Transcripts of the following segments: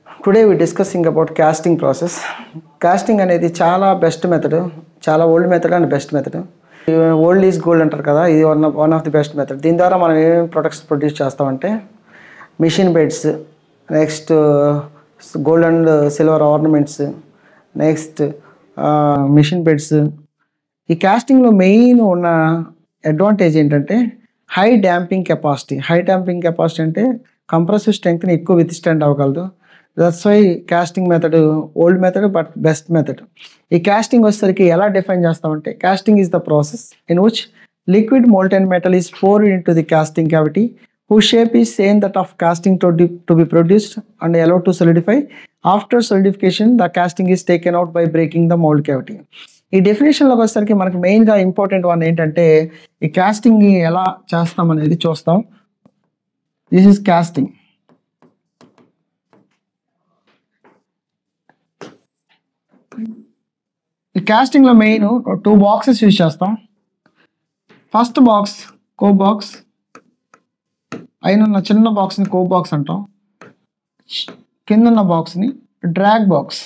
Today we discussing about casting process. Casting అనేది చాలా best method, చాలా old method and best method. Old is gold అంటారు కదా, ఇది one of the best method. దీని ద్వారా మనం ఏమేమి ప్రొడక్ట్స్ ప్రొడ్యూస్ చేస్తామంటే machine beds, next gold and silver ornaments, next machine beds. ఈ కాస్టింగ్లో మెయిన్ ఉన్న అడ్వాంటేజ్ ఏంటంటే high damping capacity. High damping capacity అంటే కంప్రెసివ్ స్ట్రెంగ్త్ని ఎక్కువ విత్స్టాండ్ అవ్వగలదు. That's why casting method old method but best method. ఈ కాస్టింగ్ వచ్చేసరికి ఎలా డిఫైన్ చేస్తామంటే casting is the process in which liquid molten metal is poured into the casting cavity whose shape is same that of casting to be produced and allowed to solidify. After solidification the casting is taken out by breaking the mold cavity. ఈ డెఫినేషన్లోకి వచ్చేసరికి మనకి మెయిన్గా important one ఏంటంటే ఈ casting ఎలా చేస్తాం అనేది చూస్తాం. This is casting. ఈ కాస్టింగ్లో మెయిన్ 2 బాక్సెస్ యూజ్ చేస్తాం. ఫస్ట్ బాక్స్ కో బాక్స్, అయిన చిన్న బాక్స్ని కో బాక్స్ అంటాం. కిందన్న బాక్స్ని డ్రాగ్ బాక్స్.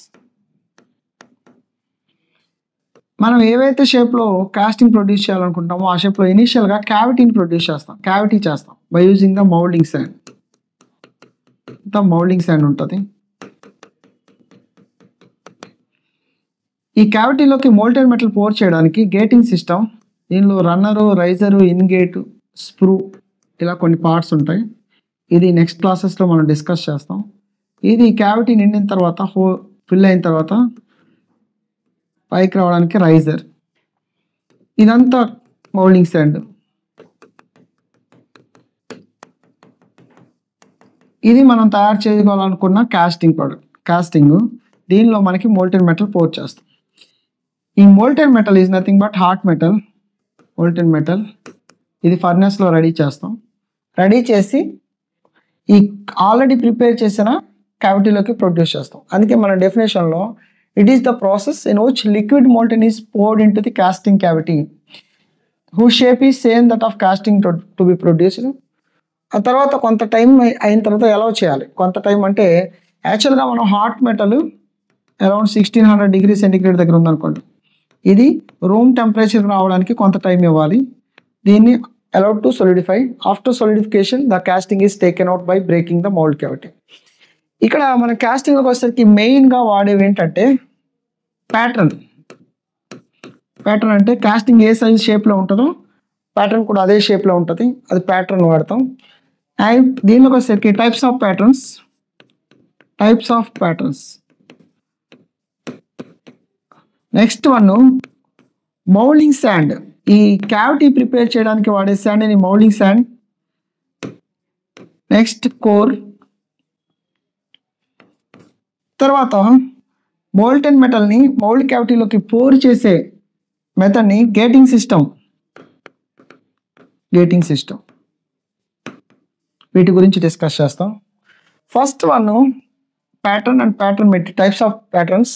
మనం ఏవైతే షేప్లో కాస్టింగ్ ప్రొడ్యూస్ చేయాలనుకుంటామో ఆ షేప్లో ఇనీషియల్గా క్యావిటీని ప్రొడ్యూస్ చేస్తాం, క్యావిటీ చేస్తాం by using the moulding sand. Moulding sand ఉంటుంది. ఈ క్యావిటీలోకి మోల్టెన్ మెటల్ పోర్ చేయడానికి గేటింగ్ సిస్టమ్, దీనిలో రన్నరు, రైజరు, ఇన్గేట్, స్ప్రూ ఇలా కొన్ని పార్ట్స్ ఉంటాయి. ఇది నెక్స్ట్ క్లాసెస్లో మనం డిస్కస్ చేస్తాం. ఇది క్యావిటీ నిండిన తర్వాత ఫిల్ అయిన తర్వాత పైకి రావడానికి రైజర్. ఇదంతా మౌల్డింగ్ శాండ్. ఇది మనం తయారు చేసుకోవాలనుకున్న కాస్టింగ్ ప్రోడక్ట్. కాస్టింగ్ దీనిలో మనకి మోల్టెన్ మెటల్ పోర్ చేస్తాం. ఈ molten metal is nothing but hot metal. Molten metal ఇది ఫర్నెస్లో రెడీ చేస్తాం. రెడీ చేసి ఈ ఆల్రెడీ ప్రిపేర్ చేసిన క్యావిటీలోకి ప్రొడ్యూస్ చేస్తాం. అందుకే మన డెఫినేషన్లో it is the process in which liquid molten is poured into the casting cavity whose shape is same that of casting to be produced. ఆ తర్వాత కొంత టైం అయిన తర్వాత ఎలా చేయాలి? కొంత టైం అంటే యాక్చువల్గా మనం hot metal around 1600 degree centigrade దగ్గర ఉందనుకోండి. ఇది రూమ్ టెంపరేచర్ రావడానికి కొంత టైం ఇవ్వాలి. దీన్ని allowed to solidify. After solidification the casting is taken out by breaking the mold cavity. ఇక్కడ మన కాస్టింగ్లోకి వచ్చేసరికి మెయిన్గా వాడేవి ఏంటంటే ప్యాటర్న్. ప్యాటర్న్ అంటే కాస్టింగ్ ఏ సైజ్ షేప్లో ఉంటుందో ప్యాటర్న్ కూడా అదే షేప్లో ఉంటుంది, అది ప్యాటర్న్ వాడతాం. అండ్ దీనిలోకి వచ్చేసరికి types of patterns. Next one moulding sand. ఈ క్యావిటీ ప్రిపేర్ చేయడానికి వాడే శాండ్ అని మౌల్డింగ్ శాండ్. Next core. తర్వాత మోల్టెన్ మెటల్ని మౌల్డ్ క్యావిటీలోకి పోర్ చేసే మెథడ్ని గేటింగ్ సిస్టమ్. వీటి గురించి డిస్కస్ చేస్తాం. First one pattern and pattern types of patterns,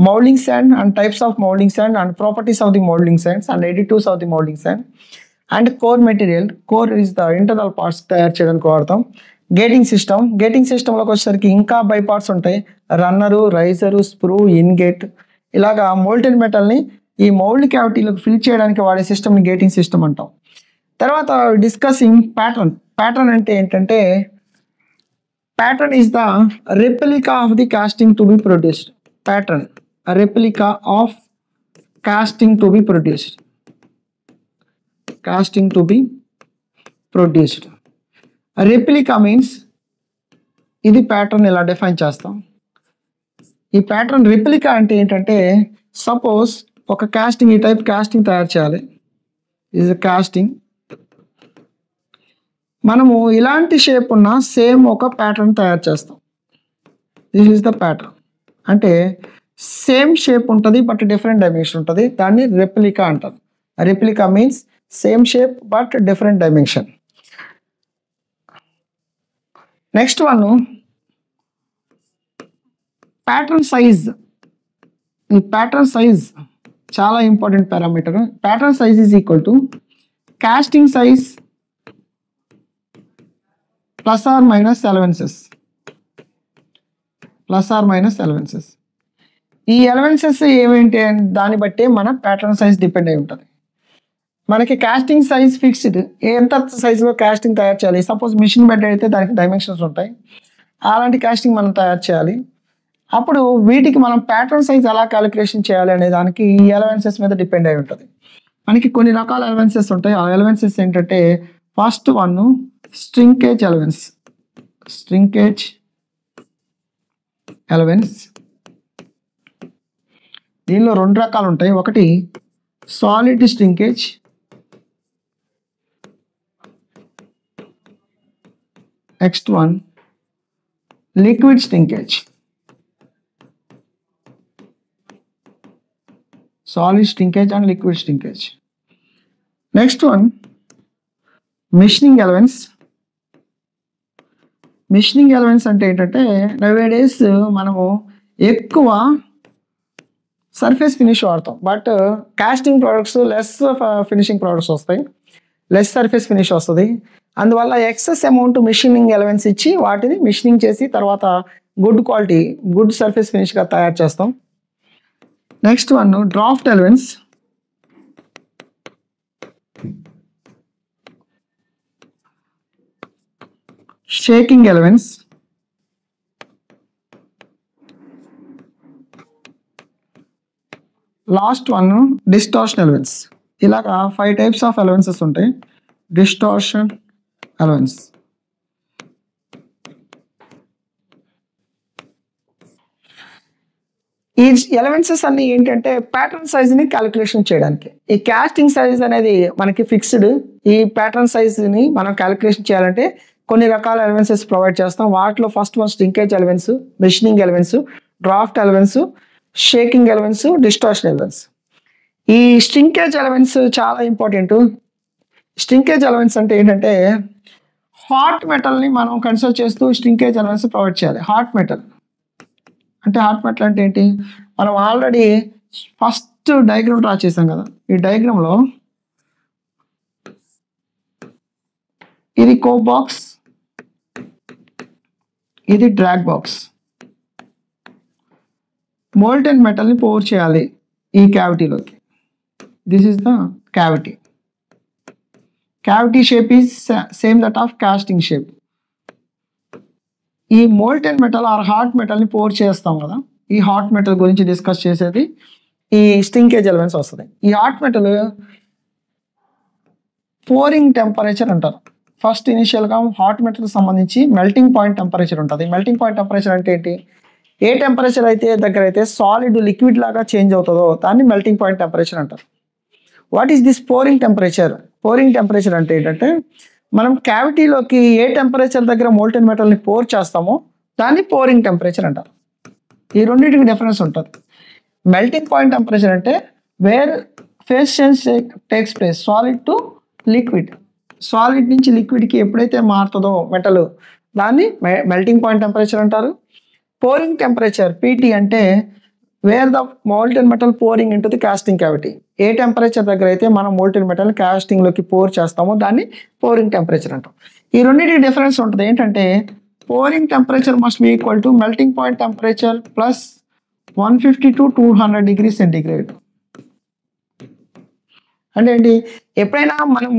moulding sand and types of moulding sand and properties of the moulding sands and additives of the moulding sand and core material. Core is the internal parts తయారు చేయడానికి వాడతాం. Gating సిస్టంలోకి వచ్చేసరికి ఇంకా by parts ఉంటాయి. Runner, riser, sprue, ingate. ఇలాగా molten మెటల్ని ఈ మౌల్డ్ క్యావిటీలోకి ఫిల్ చేయడానికి వాడే సిస్టమ్ని గేటింగ్ సిస్టమ్ అంటాం. తర్వాత డిస్కసింగ్ ప్యాటర్న్ అంటే ఏంటంటే pattern is the replica of the casting to be produced. Pattern, a replica of casting to be produced. A replica means ఇది ప్యాటర్న్ ఇలా డిఫైన్ చేస్తాం. ఈ ప్యాటర్న్ రెప్లికా అంటే ఏంటంటే సపోజ్ ఒక కాస్టింగ్, ఈ టైప్ కాస్టింగ్ తయారు చేయాలి. ఇది కాస్టింగ్. మనము ఇలాంటి షేప్ ఉన్న సేమ్ ఒక ప్యాటర్న్ తయారు చేస్తాం. This is the pattern. అంటే సేమ్ షేప్ ఉంటుంది బట్ డిఫరెంట్ డైమెన్షన్ ఉంటుంది. దాన్ని రెప్లికా అంటారు. Replica means same shape but different dimension. Next one pattern size. ఈ ప్యాటర్న్ సైజ్ చాలా important parameter. Pattern size is equal to casting size plus or minus allowances. Plus or minus allowances. ఈ allowances ఏమేంటి అని దాన్ని బట్టి మన pattern size depend అయి ఉంటుంది. మనకి కాస్టింగ్ సైజ్ ఫిక్స్డ్, ఎంత సైజులో కాస్టింగ్ తయారు చేయాలి. సపోజ్ మిషన్ బెడ్ అయితే దానికి డైమెన్షన్స్ ఉంటాయి, అలాంటి కాస్టింగ్ మనం తయారు చేయాలి. అప్పుడు వీటికి మనం ప్యాటర్న్ సైజ్ ఎలా క్యాలిక్యులేషన్ చేయాలి అనే దానికి ఈ ఎలవెన్సెస్ మీద డిపెండ్ అయి ఉంటుంది. మనకి కొన్ని రకాల ఎలవెన్సెస్ ఉంటాయి. ఆ ఎలవెన్సెస్ ఏంటంటే first one shrinkage allowance. Shrinkage allowance దీనిలో రెండు రకాలు ఉంటాయి. ఒకటి solid shrinkage, next one liquid shrinkage. Solid shrinkage and liquid shrinkage. Next one machining allowance. Machining allowance అంటే ఏంటంటే నవేడేస్ మనము ఎక్కువ సర్ఫేస్ ఫినిష్ వాడతాం, but casting products less finishing products వస్తాయి, లెస్ సర్ఫేస్ ఫినిష్ వస్తుంది. అందువల్ల ఎక్సెస్ అమౌంట్ మిషనింగ్ ఎలవెన్స్ ఇచ్చి వాటిని మిషనింగ్ చేసి తర్వాత గుడ్ క్వాలిటీ గుడ్ సర్ఫేస్ ఫినిష్గా తయారు చేస్తాం. Next one draft allowance. Shaking allowance, last one distortion allowance. ఇలాగా 5 టైప్స్ ఆఫ్ ఎలవెన్సెస్ ఉంటాయి. Distortion allowance. ఈ ఎలవెన్సెస్ అన్ని ఏంటంటే ప్యాటర్న్ సైజ్ని క్యాలిక్యులేషన్ చేయడానికి. ఈ కాస్టింగ్ సైజ్ అనేది మనకి ఫిక్స్డ్. ఈ ప్యాటర్న్ సైజ్ని మనం క్యాలిక్యులేషన్ చేయాలంటే కొన్ని రకాల ఎలవెన్సెస్ ప్రొవైడ్ చేస్తాం. వాటిలో first one shrinkage allowance, machining allowance, draft allowance, shaking allowance, distortion allowance. ఈ స్ట్రింకేజ్ ఎలవెన్స్ చాలా ఇంపార్టెంట్. స్ట్రింకేజ్ ఎలవెన్స్ అంటే ఏంటంటే హాట్ మెటల్ని మనం కన్సిడర్ చేస్తూ స్ట్రింకేజ్ ఎలవెన్స్ ప్రొవైడ్ చేయాలి. హాట్ మెటల్ అంటే ఏంటి? మనం ఆల్రెడీ ఫస్ట్ డయాగ్రామ్ డ్రా చేసాం కదా. ఈ డయాగ్రామ్లో ఇది కోప్ బాక్స్, ఇది డ్రాగ్ బాక్స్. మోల్టెన్ మెటల్ని పోర్ చేయాలి ఈ క్యావిటీలోకి. This is the cavity. Cavity shape is same that of casting shape. ఈ మోల్టెన్ మెటల్ ఆర్ హాట్ మెటల్ని పోర్ చేస్తాం కదా. ఈ హాట్ మెటల్ గురించి డిస్కస్ చేసేది ఈ స్ట్రింకేజ్ ఎలవెన్స్ వస్తుంది. ఈ హాట్ మెటల్ పోరింగ్ టెంపరేచర్ అంటారు. ఫస్ట్ ఇనిషియల్గా హాట్ మెటల్కి సంబంధించి మెల్టింగ్ పాయింట్ టెంపరేచర్ ఉంటుంది. మెల్టింగ్ పాయింట్ టెంపరేచర్ అంటే ఏంటి? ఏ టెంపరేచర్ అయితే సాలిడ్ లిక్విడ్ లాగా చేంజ్ అవుతుందో దాన్ని మెల్టింగ్ పాయింట్ టెంపరేచర్ అంటారు. What is this pouring temperature? Pouring temperature అంటే ఏంటంటే మనం క్యావిటీలోకి ఏ టెంపరేచర్ దగ్గర మోల్టెన్ మెటల్ని పోర్ చేస్తామో దాన్ని పోరింగ్ టెంపరేచర్ అంటారు. ఈ రెండింటికి డిఫరెన్స్ ఉంటుంది. మెల్టింగ్ పాయింట్ టెంపరేచర్ అంటే wear phase change takes place, solid to liquid. Solid నుంచి లిక్విడ్కి ఎప్పుడైతే మారుతుందో మెటల్ దాన్ని మెల్టింగ్ పాయింట్ టెంపరేచర్ అంటారు. పోరింగ్ టెంపరేచర్ పీటీ అంటే where the molten metal pouring into the casting cavity. ఏ టెంపరేచర్ దగ్గర అయితే మనం మోల్టెన్ మెటల్ కాస్టింగ్లోకి పోర్ చేస్తామో దాన్ని పోరింగ్ టెంపరేచర్ అంటాం. ఈ రెండింటికి డిఫరెన్స్ ఉంటుంది. ఏంటంటే pouring temperature must be equal to melting point temperature plus 150 to 200 degrees centigrade. అంటే ఏంటి? ఎప్పుడైనా మనం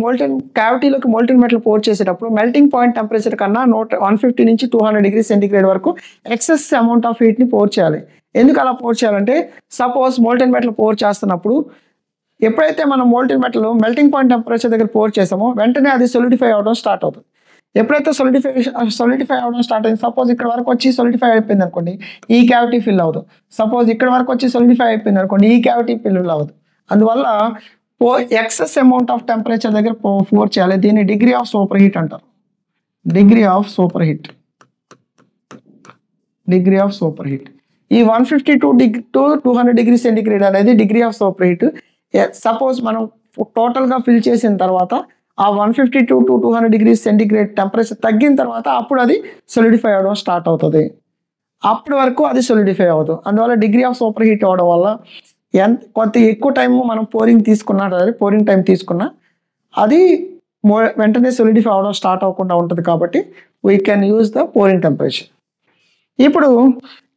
క్యావిటీలోకి మోల్టెన్ మెటల్ పోర్ చేసేటప్పుడు మెల్టింగ్ పాయింట్ టెంపరేచర్ కన్నా 150 నుంచి 200 degrees సెంటీగ్రేడ్ వరకు ఎక్సెస్ అమౌంట్ ఆఫ్ హీట్ని పోర్ చేయాలి. ఎందుకు అలా పోర్ చేయాలంటే సపోజ్ మోల్టెన్ మెటల్ పోర్ చేస్తున్నప్పుడు ఎప్పుడైతే మనం molten metal melting point temperature దగ్గర పోర్ చేసామో వెంటనే అది సొలిడిఫై అవ్వడం స్టార్ట్ అవుతుంది. ఎప్పుడైతే సొలిడిఫై అవ్వడం స్టార్ట్ అయింది, సపోజ్ ఇక్కడ వరకు వచ్చి సొలిడిఫై అయిపోయింది అనుకోండి, ఈ క్యావిటీ ఫిల్ అవ్వదు. సపోజ్ ఇక్కడ వరకు వచ్చి సొలిడిఫై అయిపోయింది అనుకోండి, ఈ క్యావిటీ ఫిల్ అవ్వదు. అందువల్ల ఎక్సెస్ అమౌంట్ ఆఫ్ టెంపరేచర్ దగ్గర పోర్ చేయాలి. దీన్ని డిగ్రీ ఆఫ్ సూపర్ హీట్ అంటారు. Degree of super heat. Degree of super heat. ఈ 150 to 200 degrees సెంటీగ్రేడ్ అనేది degree of super heat. Suppose మనం టోటల్గా ఫిల్ చేసిన తర్వాత ఆ 150 to 200 degrees సెంటీగ్రేడ్ టెంపరేచర్ తగ్గిన తర్వాత అప్పుడు అది సొలిడిఫై అవ్వడం స్టార్ట్ అవుతుంది. అప్పటి వరకు అది సొలిడిఫై అవ్వదు. అందువల్ల డిగ్రీ ఆఫ్ సూపర్ హీట్ అవ్వడం వల్ల కొంత ఎక్కువ టైం మనం పోరింగ్ టైం తీసుకున్నా అది వెంటనే సొలిడిఫై అవ్వడం స్టార్ట్ అవ్వకుండా ఉంటుంది. కాబట్టి we can use the pouring temperature. ఇప్పుడు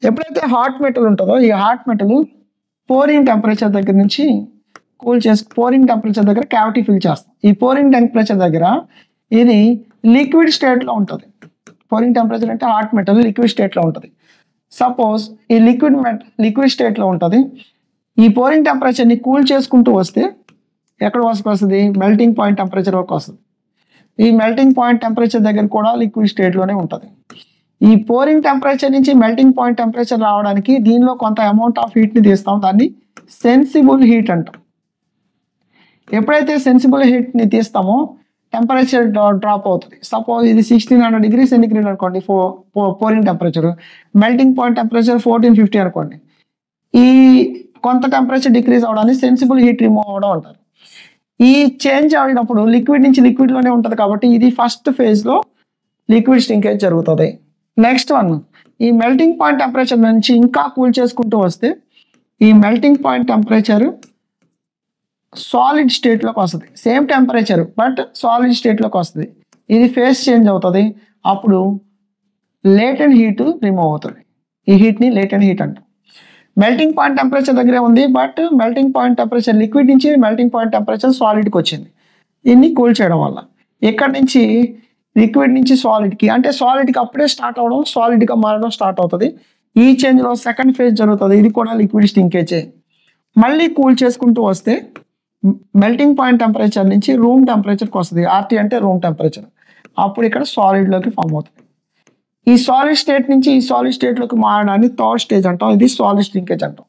ఎప్పుడైతే హాట్ మెటల్ ఉంటుందో ఈ హాట్ మెటల్ పోరింగ్ టెంపరేచర్ దగ్గర నుంచి పోరింగ్ టెంపరేచర్ దగ్గర క్యావిటీ ఫిల్ చేస్తాం. ఈ పోరింగ్ టెంపరేచర్ దగ్గర ఇది లిక్విడ్ స్టేట్లో ఉంటుంది. పోరింగ్ టెంపరేచర్ అంటే హాట్ మెటల్ లిక్విడ్ స్టేట్లో ఉంటుంది. సపోజ్ ఈ లిక్విడ్ స్టేట్లో ఉంటుంది. ఈ పోరింగ్ టెంపరేచర్ని కూల్ చేసుకుంటూ వస్తే ఎక్కడ వస్తుంది? మెల్టింగ్ పాయింట్ టెంపరేచర్ వరకు వస్తుంది. ఈ మెల్టింగ్ పాయింట్ టెంపరేచర్ దగ్గర కూడా లిక్విడ్ స్టేట్లోనే ఉంటుంది. ఈ పోరింగ్ టెంపరేచర్ నుంచి మెల్టింగ్ పాయింట్ టెంపరేచర్ రావడానికి దీనిలో కొంత అమౌంట్ ఆఫ్ హీట్ని తీస్తాం. దాన్ని సెన్సిబుల్ హీట్ అంటాం. ఎప్పుడైతే సెన్సిబుల్ హీట్ని తీస్తామో టెంపరేచర్ డ్రాప్ అవుతుంది. సపోజ్ ఇది 1600 డిగ్రీ సెంటిగ్రేడ్ అనుకోండి pouring temperature, melting point temperature 1450 అనుకోండి. ఈ కొంత టెంపరేచర్ డిక్రీజ్ అవడానికి సెన్సిబుల్ హీట్ రిమూవ్ అవడం అంటారు. ఈ చేంజ్ అయినప్పుడు లిక్విడ్ నుంచి లిక్విడ్లోనే ఉంటుంది కాబట్టి ఇది ఫస్ట్ ఫేజ్లో లిక్విడ్ స్ట్రింకేజ్ జరుగుతుంది. నెక్స్ట్ వన్, ఈ మెల్టింగ్ పాయింట్ టెంపరేచర్ నుంచి ఇంకా కూల్ చేసుకుంటూ వస్తే ఈ మెల్టింగ్ పాయింట్ టెంపరేచర్ సాలిడ్ స్టేట్లోకి వస్తుంది. సేమ్ టెంపరేచర్ బట్ సాలిడ్ స్టేట్లోకి వస్తుంది. ఇది ఫేజ్ చేంజ్ అవుతుంది. అప్పుడు లేటెంట్ హీట్ రిమూవ్ అవుతుంది. ఈ హీట్ని లేటెంట్ హీట్ అంటాం. మెల్టింగ్ పాయింట్ టెంపరేచర్ దగ్గరే ఉంది but melting point temperature liquid నుంచి మెల్టింగ్ పాయింట్ టెంపరేచర్ సాలిడ్కి వచ్చింది. దీన్ని కూల్ చేయడం వల్ల ఇక్కడ నుంచి లిక్విడ్ నుంచి సాలిడ్కి, అంటే సాలిడ్కి అప్పుడే స్టార్ట్ అవడం, సాలిడ్గా మారడం స్టార్ట్ అవుతుంది. ఈ చేంజ్లో సెకండ్ ఫేజ్ జరుగుతుంది. ఇది కూడా లిక్విడ్ స్ట్రింకేజే. మళ్ళీ కూల్ చేసుకుంటూ వస్తే మెల్టింగ్ పాయింట్ టెంపరేచర్ నుంచి రూమ్ టెంపరేచర్కి వస్తుంది. ఆర్టీ అంటే రూమ్ టెంపరేచర్. అప్పుడు ఇక్కడ సాలిడ్లోకి ఫామ్ అవుతుంది. ఈ సాలిడ్ స్టేట్ నుంచి ఈ సాలిడ్ స్టేట్లోకి మారడాన్ని థర్డ్ స్టేజ్ అంటాం. ఇది సాలిడ్ స్ట్రింకేజ్ అంటాం.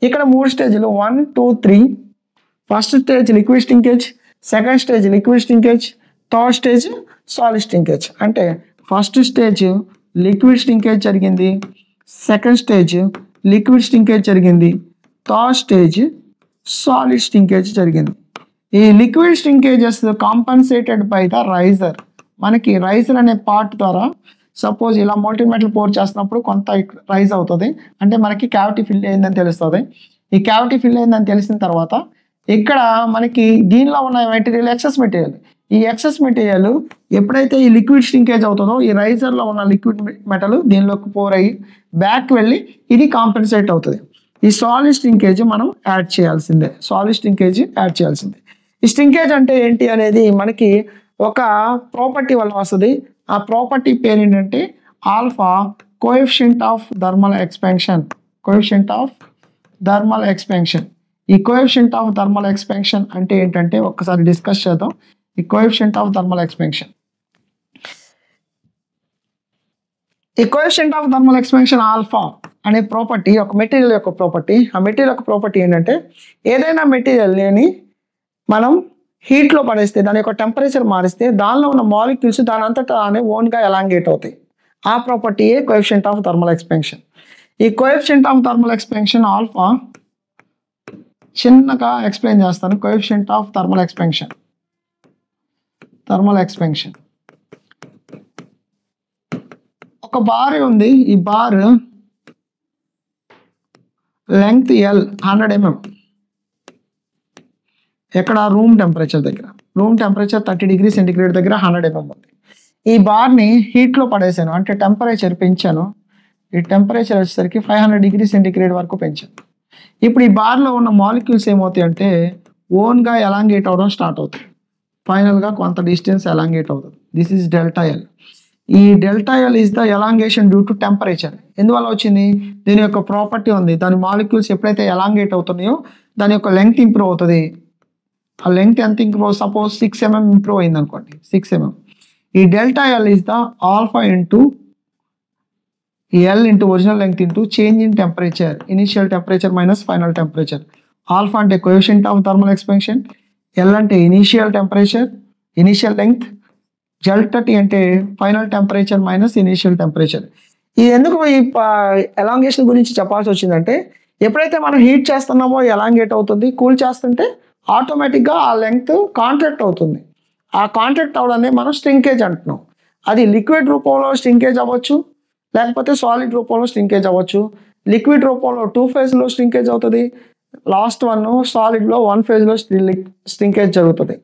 ఇక్కడ 3 స్టేజ్లు 1, 2, 3. First stage liquid shrinkage, second stage liquid shrinkage, third stage solid shrinkage. అంటే ఫస్ట్ స్టేజ్ లిక్విడ్ స్ట్రింకేజ్ జరిగింది, సెకండ్ స్టేజ్ లిక్విడ్ స్ట్రింకేజ్ జరిగింది, థర్డ్ స్టేజ్ సాలిడ్ స్ట్రింకేజ్ జరిగింది. ఈ liquid shrinkages compensated by the riser. మనకి riser అనే part ద్వారా suppose ఇలా molten metal pour చేస్తున్నప్పుడు కొంత రైజ్ అవుతుంది, అంటే మనకి క్యావిటీ ఫిల్ అయిందని తెలుస్తుంది. ఈ క్యావిటీ ఫిల్ అయిందని తెలిసిన తర్వాత ఇక్కడ మనకి దీనిలో ఉన్న మెటీరియల్ ఎక్సెస్ మెటీరియల్. ఈ ఎక్సెస్ మెటీరియల్ ఎప్పుడైతే ఈ లిక్విడ్ స్ట్రింకేజ్ అవుతుందో ఈ రైజర్లో ఉన్న లిక్విడ్ మెటల్ దీనిలోకి పోర్ అయ్యి బ్యాక్ వెళ్ళి ఇది కాంపెన్సేట్ అవుతుంది. ఈ సాలిడ్ స్ట్రింకేజ్ మనం యాడ్ చేయాల్సిందే. సాలిడ్ స్ట్రింకేజ్ యాడ్ చేయాల్సిందే. ఈ స్ట్రింకేజ్ అంటే ఏంటి అనేది మనకి ఒక ప్రాపర్టీ వల్ల వస్తుంది. ఆ ప్రాపర్టీ పేరు ఏంటంటే alpha coefficient of thermal expansion. Coefficient of thermal expansion. ఈ కోఎఫిషియంట్ ఆఫ్ థర్మల్ ఎక్స్పాన్షన్ అంటే ఏంటంటే ఒక్కసారి డిస్కస్ చేద్దాం. ఈ కోఎఫిషియంట్ ఆఫ్ థర్మల్ ఎక్స్పాన్షన్, ఈ coefficient of thermal expansion alpha అనే ప్రాపర్టీ ఒక మెటీరియల్ యొక్క ప్రాపర్టీ. ఆ మెటీరియల్ యొక్క ప్రాపర్టీ ఏంటంటే ఏదైనా మెటీరియల్ని మనం హీట్లో పడేస్తే దాని యొక్క టెంపరేచర్ మారిస్తే దానిలో ఉన్న మాలిక్యూల్స్ దాని అంతటా ఓన్గా ఎలాంగేట్ అవుతాయి. ఆ ప్రాపర్టీయే కోఎఫిషియంట్ ఆఫ్ థర్మల్ ఎక్స్పాన్షన్. ఈ coefficient of thermal expansion alpha చిన్నగా ఎక్స్ప్లెయిన్ చేస్తాను. Coefficient of thermal expansion, thermal expansion ఒక బార్ ఉంది. ఈ బార్ లెంగ్త్ L 100 mm. ఎక్కడ? రూమ్ టెంపరేచర్ దగ్గర. రూమ్ టెంపరేచర్ 30 డిగ్రీ సెంటిగ్రేడ్ దగ్గర 100 mm ఉంది. ఈ బార్ని హీట్లో పడేసాను, అంటే టెంపరేచర్ పెంచాను. ఈ టెంపరేచర్ వచ్చేసరికి 500 డిగ్రీ సెంటిగ్రేడ్ వరకు పెంచాను. ఇప్పుడు ఈ బార్లో ఉన్న మాలిక్యూల్స్ ఏమవుతాయి అంటే ఓన్గా ఎలాంగేట్ అవడం స్టార్ట్ అవుతాయి. ఫైనల్గా కొంత డిస్టెన్స్ ఎలాంగేట్ అవుతుంది. This is delta L. ఈ delta L is the elongation due to temperature. ఎందువల్ల వచ్చింది? దీని యొక్క ప్రాపర్టీ ఉంది. దాని మాలిక్యూల్స్ ఎప్పుడైతే ఎలాంగేట్ అవుతున్నాయో దాని యొక్క లెంగ్త్ ఇంప్రూవ్ అవుతుంది. ఆ లెంగ్త్ ఎంత ఇంప్రూవ్? సపోజ్ 6 mm ఇంప్రూవ్ అయింది అనుకోండి, 6 mm. ఈ delta L is the alpha into L into original length into change in temperature, initial temperature minus final temperature. Alpha అంటే coefficient of thermal expansion, L అంటే initial temperature, initial length, delta T అంటే final temperature minus initial temperature. ఇది ఎందుకు ఈ elongation గురించి చెప్పాల్సి వచ్చిందంటే ఎప్పుడైతే మనం హీట్ చేస్తున్నామో ఎలాంగేట్ అవుతుంది, కూల్ చేస్తుంటే ఆటోమేటిక్గా ఆ లెంగ్త్ కాంట్రాక్ట్ అవుతుంది. ఆ కాంట్రాక్ట్ అవడాన్ని మనం స్ట్రింకేజ్ అంటున్నాం. అది లిక్విడ్ రూపంలో స్ట్రింకేజ్ అవ్వచ్చు, లేకపోతే సాలిడ్ రూపంలో స్ట్రింకేజ్ అవ్వచ్చు. లిక్విడ్ రూపంలో 2 ఫేజ్లో స్ట్రింకేజ్ అవుతుంది, లాస్ట్ వన్ సాలిడ్లో 1 ఫేజ్లో స్ట్రింకేజ్ జరుగుతుంది.